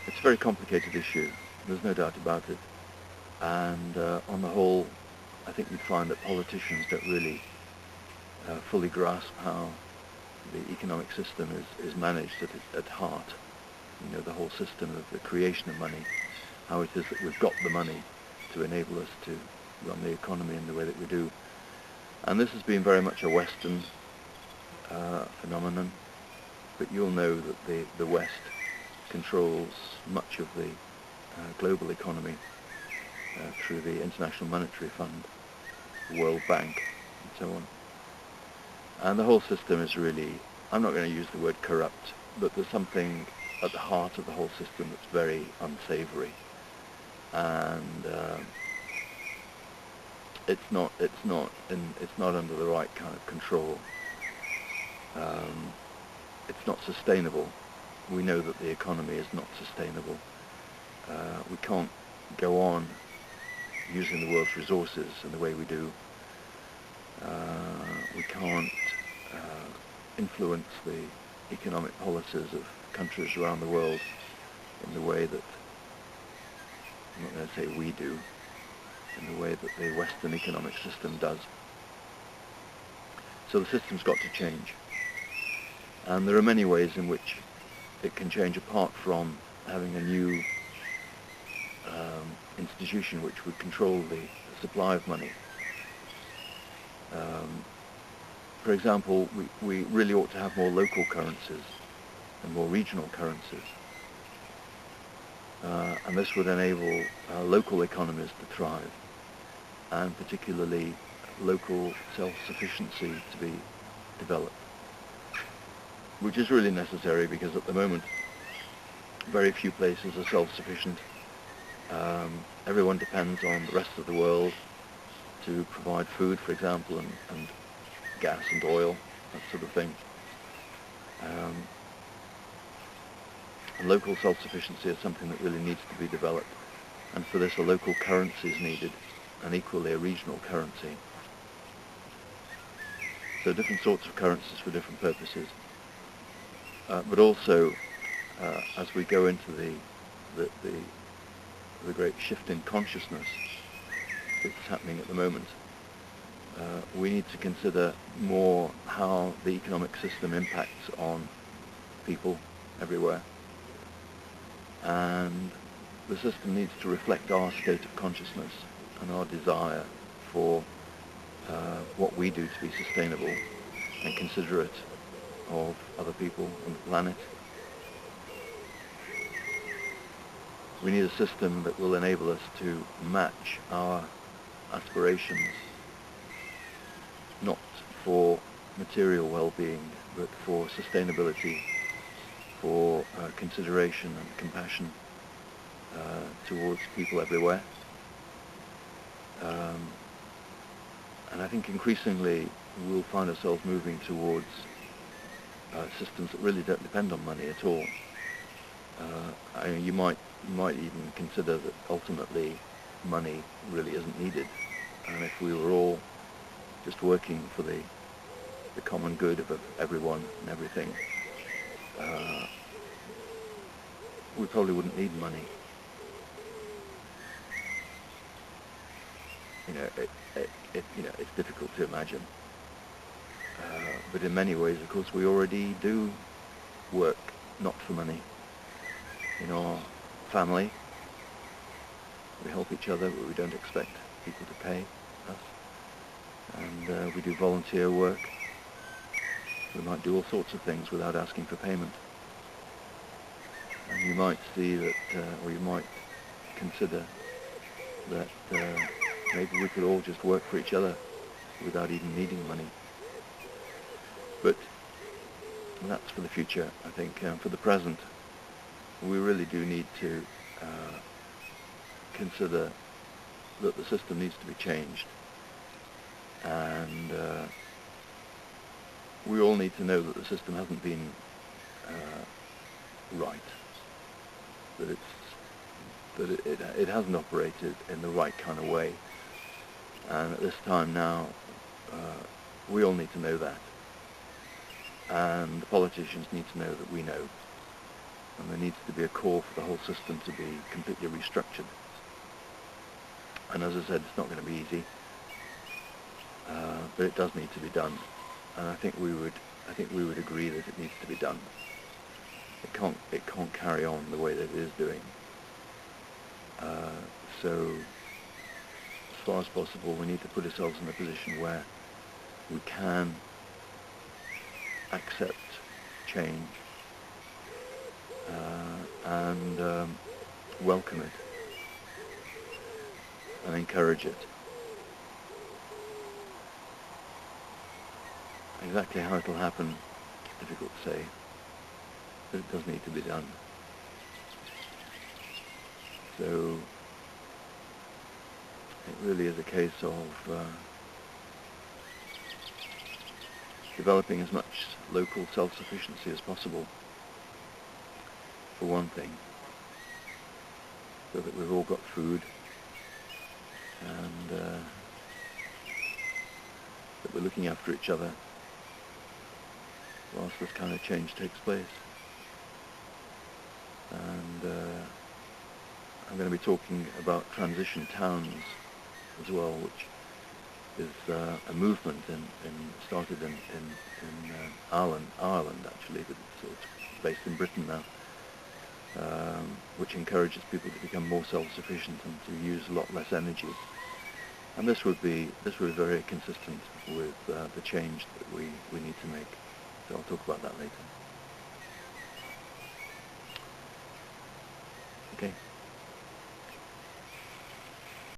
It's a very complicated issue. There's no doubt about it. And on the whole, I think you'd find that politicians don't really fully grasp how the economic system is managed at heart. You know, the whole system of the creation of money, how it is that we've got the money to enable us to run the economy in the way that we do. And this has been very much a Western phenomenon, but you'll know that the West controls much of the global economy through the International Monetary Fund, the World Bank, and so on. And the whole system is really, I'm not going to use the word corrupt, but there's something at the heart of the whole system that's very unsavory. And it's not under the right kind of control. It's not sustainable. We know that the economy is not sustainable. We can't go on using the world's resources in the way we do. We can't influence the economic policies of countries around the world in the way that, I'm not going to say we do, in the way that the Western economic system does. So the system's got to change. And there are many ways in which it can change apart from having a new institution which would control the supply of money. For example, we really ought to have more local currencies and more regional currencies. And this would enable local economies to thrive, and particularly local self-sufficiency to be developed, which is really necessary because at the moment very few places are self-sufficient. Everyone depends on the rest of the world to provide food, for example, and gas and oil, that sort of thing. And local self-sufficiency is something that really needs to be developed, and for this a local currency is needed, and equally a regional currency. So different sorts of currencies for different purposes. But also, as we go into the great shift in consciousness that's happening at the moment, we need to consider more how the economic system impacts on people everywhere. And the system needs to reflect our state of consciousness and our desire for what we do to be sustainable and considerate of other people on the planet. We need a system that will enable us to match our aspirations, not for material well-being, but for sustainability, for consideration and compassion towards people everywhere. And I think increasingly we'll find ourselves moving towards systems that really don't depend on money at all. You might even consider that ultimately money really isn't needed, and if we were all just working for the common good of everyone and everything, we probably wouldn't need money. It's difficult to imagine, but in many ways, of course, we already do work not for money. In our family, we help each other, but we don't expect people to pay us. And we do volunteer work. We might do all sorts of things without asking for payment. And you might see that, or you might consider that maybe we could all just work for each other without even needing money. But that's for the future, I think. For the present, we really do need to consider that the system needs to be changed. And we all need to know that the system hasn't been right, that it hasn't operated in the right kind of way. And at this time now, we all need to know that. And the politicians need to know that we know. And there needs to be a call for the whole system to be completely restructured. And as I said, it's not going to be easy, but it does need to be done. And I think we would agree that it needs to be done. It can't carry on the way that it is doing. So as far as possible, we need to put ourselves in a position where we can accept change and welcome it and encourage it. Exactly how it will happen is difficult to say, but it does need to be done. So it really is a case of developing as much local self-sufficiency as possible, for one thing, so that we've all got food and that we're looking after each other whilst this kind of change takes place. And I'm going to be talking about transition towns as well, which is a movement started in Ireland actually, but it's based in Britain now, which encourages people to become more self-sufficient and to use a lot less energy. And this would be very consistent with the change that we need to make. So I'll talk about that later. Okay.